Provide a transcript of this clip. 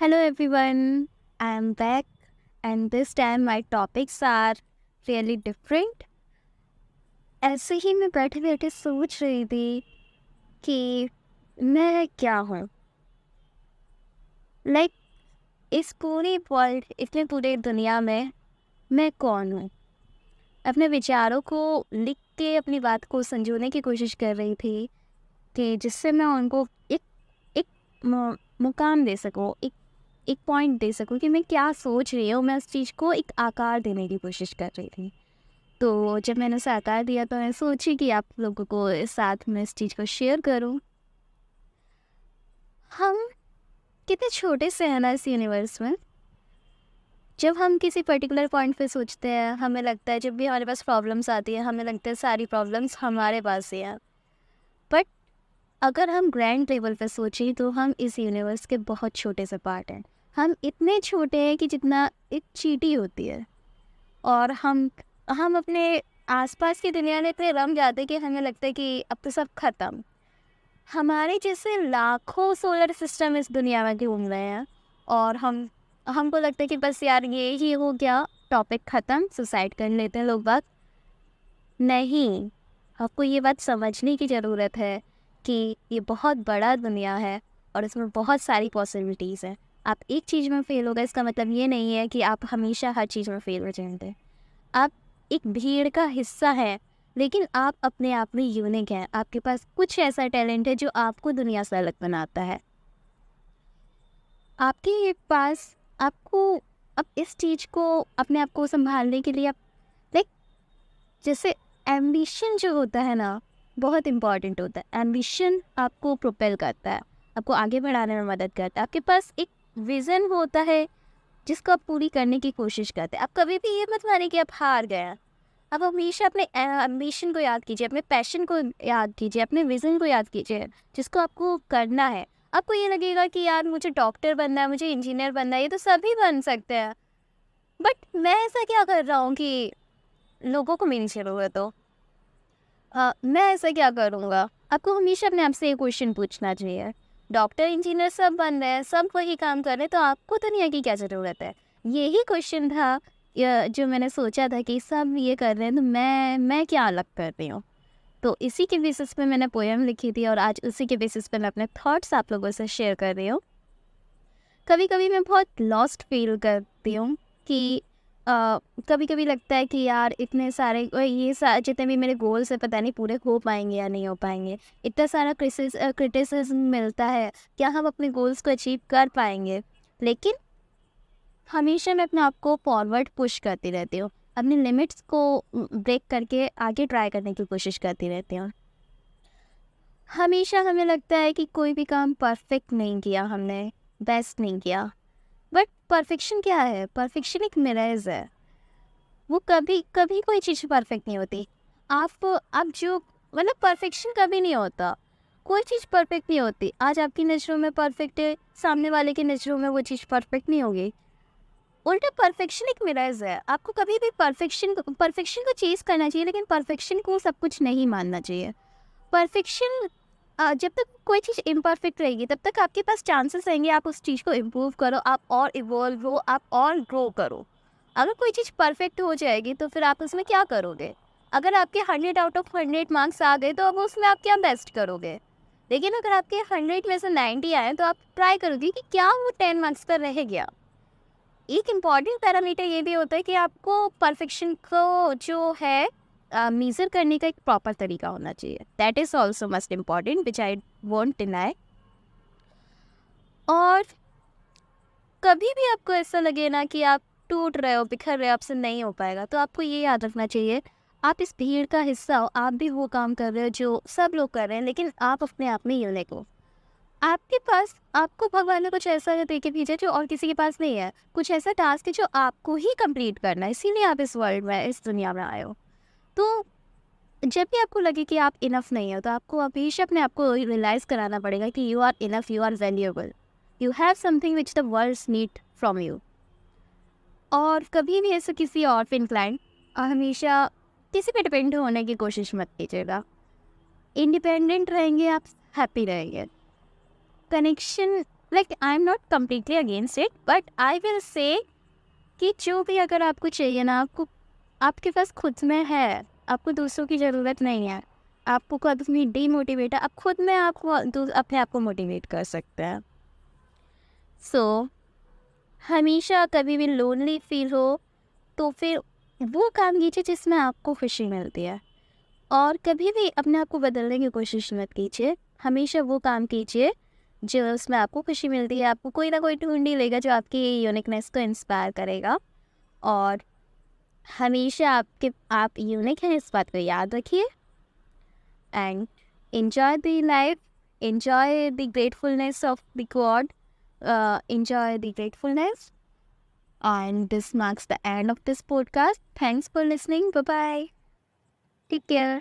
Hello everyone, I am back and this time my topics are really different. ऐसे ही मैं बैठे बैठे सोच रही थी कि मैं क्या हूँ। लाइक इस पूरी वर्ल्ड, इतने पूरे दुनिया में मैं कौन हूँ। अपने विचारों को लिख के अपनी बात को संजोने की कोशिश कर रही थी कि जिससे मैं उनको एक एक मुकाम दे सकूँ, एक एक पॉइंट दे सकूँ कि मैं क्या सोच रही हूँ। मैं उस चीज़ को एक आकार देने की कोशिश कर रही थी। तो जब मैंने उसे आकार दिया तो मैं सोची कि आप लोगों को इस साथ में इस चीज़ को शेयर करूँ। हम कितने छोटे से हैं ना इस यूनिवर्स में। जब हम किसी पर्टिकुलर पॉइंट पे सोचते हैं, हमें लगता है, जब भी हमारे पास प्रॉब्लम्स आती है, हमें लगता है सारी प्रॉब्लम्स हमारे पास ही हैं। बट अगर हम ग्रैंड लेवल पे सोचें तो हम इस यूनिवर्स के बहुत छोटे से पार्ट हैं। हम इतने छोटे हैं कि जितना एक चींटी होती है। और हम अपने आसपास की दुनिया में इतने रम जाते हैं कि हमें लगता है कि अब तो सब खत्म। हमारे जैसे लाखों सोलर सिस्टम इस दुनिया में घूम रहे हैं और हमको लगता है कि बस यार ये ही हो गया, टॉपिक ख़त्म, सुसाइड कर लेते हैं लोग बाग। नहीं, आपको ये बात समझने की ज़रूरत है कि ये बहुत बड़ा दुनिया है और इसमें बहुत सारी पॉसिबिलिटीज़ हैं। आप एक चीज़ में फेल हो गए इसका मतलब ये नहीं है कि आप हमेशा हर चीज़ में फेल हो जाएंगे। आप एक भीड़ का हिस्सा हैं, लेकिन आप अपने आप में यूनिक हैं। आपके पास कुछ ऐसा टैलेंट है जो आपको दुनिया से अलग बनाता है। आपके पास आपको अब इस चीज़ को, अपने आप को संभालने के लिए आप लाइक, जैसे एम्बिशन जो होता है ना, बहुत इम्पॉर्टेंट होता है। एम्बिशन आपको प्रोपेल करता है, आपको आगे बढ़ाने में मदद करता है। आपके पास एक विज़न होता है जिसको आप पूरी करने की कोशिश करते हैं। आप कभी भी ये मत मानिए कि आप हार गए हैं। आप हमेशा अपने एम्बिशन को याद कीजिए, अपने पैशन को याद कीजिए, अपने विज़न को याद कीजिए जिसको आपको करना है। आपको ये लगेगा कि यार मुझे डॉक्टर बनना है, मुझे इंजीनियर बनना है, ये तो सभी बन सकते हैं। बट मैं ऐसा क्या कर रहा हूँ कि लोगों को मेरी ज़रूरत हो। मैं ऐसा क्या करूँगा? आपको हमेशा अपने आप से ये क्वेश्चन पूछना चाहिए। डॉक्टर इंजीनियर सब बन रहे हैं, सब वही काम कर रहे हैं, तो आपको दुनिया की क्या ज़रूरत है? यही क्वेश्चन था जो मैंने सोचा था कि सब ये कर रहे हैं तो मैं क्या अलग कर रही हूँ। तो इसी के बेसिस पे मैंने पोएम लिखी थी और आज उसी के बेसिस पे मैं अपने थॉट्स आप लोगों से शेयर कर रही हूँ। कभी कभी मैं बहुत लॉस्ट फील करती हूँ कि कभी कभी लगता है कि यार इतने सारे जितने भी मेरे गोल्स है, पता नहीं पूरे हो पाएंगे या नहीं हो पाएंगे। इतना सारा क्रिटिसिज्म मिलता है, क्या हम अपने गोल्स को अचीव कर पाएंगे? लेकिन हमेशा मैं अपने आप को फॉरवर्ड पुश करती रहती हूँ, अपनी लिमिट्स को ब्रेक करके आगे ट्राई करने की कोशिश करती रहती हूँ। हमेशा हमें लगता है कि कोई भी काम परफेक्ट नहीं किया हमने, बेस्ट नहीं किया। बट परफेक्शन क्या है? परफेक्शन एक मिरर्स है। वो कभी कभी कोई चीज़ परफेक्ट नहीं होती। आप जो मतलब परफेक्शन कभी नहीं होता। कोई चीज़ परफेक्ट नहीं होती। आज आपकी नज़रों में परफेक्ट है, सामने वाले की नज़रों में वो चीज़ परफेक्ट नहीं होगी। उल्टा परफेक्शन एक मिरर्स है। आपको कभी भी परफेक्शन को चेज़ करना चाहिए, लेकिन परफेक्शन को सब कुछ नहीं मानना चाहिए। परफेक्शन जब तक कोई चीज़ इम्परफेक्ट रहेगी तब तक आपके पास चांसेस रहेंगे आप उस चीज़ को इम्प्रूव करो, आप और इवॉल्व हो, आप और ग्रो करो। अगर कोई चीज़ परफेक्ट हो जाएगी तो फिर आप उसमें क्या करोगे? अगर आपके 100 आउट ऑफ 100 मार्क्स आ गए तो अब उसमें आप क्या बेस्ट करोगे? लेकिन अगर आपके 100 में से 90 आए तो आप ट्राई करोगे कि क्या वो 10 मार्क्स पर रह गया। एक इम्पॉर्टेंट पैरामीटर ये भी होता है कि आपको परफेक्शन को जो है मेज़र करने का एक प्रॉपर तरीका होना चाहिए। That is also must important which I won't deny. और कभी भी आपको ऐसा लगे ना कि आप टूट रहे हो, बिखर रहे हो, आपसे नहीं हो पाएगा, तो आपको ये याद रखना चाहिए, आप इस भीड़ का हिस्सा हो। आप भी वो काम कर रहे हो जो सब लोग कर रहे हैं, लेकिन आप अपने आप में यूनिक हो। आपके पास, आपको भगवान ने कुछ ऐसा दे के भेजा जो और किसी के पास नहीं है। कुछ ऐसा टास्क है जो आपको ही कंप्लीट करना है, इसीलिए आप इस वर्ल्ड में, इस दुनिया में आए हो। तो जब भी आपको लगे कि आप इनफ नहीं हो तो आपको हमेशा अपने आप को रियलाइज़ कराना पड़ेगा कि you are enough, you are valuable, you have something which the world need from you. और कभी भी ऐसे किसी और पे इंक्लाइन, हमेशा किसी पे डिपेंड होने की कोशिश मत कीजिएगा। इंडिपेंडेंट रहेंगे आप, हैप्पी रहेंगे। Connection like I am not completely against it, but I will say कि जो भी अगर आपको चाहिए ना, आपको आपके पास खुद में है, आपको दूसरों की ज़रूरत नहीं है। आपको कभी डीमोटिवेट है, आप खुद में आपको अपने आप को मोटिवेट कर सकते हैं। सो हमेशा कभी भी लोनली फील हो तो फिर वो काम कीजिए जिसमें आपको खुशी मिलती है, और कभी भी अपने आप को बदलने की कोशिश मत कीजिए। हमेशा वो काम कीजिए जो उसमें आपको खुशी मिलती है। आपको कोई ना कोई ढूंढ ही लेगा जो आपकी यूनिकनेस को इंस्पायर करेगा। और हमेशा आप यूनिक हैं, इस बात को याद रखिए। And enjoy the life, enjoy the gratefulness of the God, enjoy the gratefulness. And this marks the end of this podcast. Thanks for listening. Bye bye. Take care.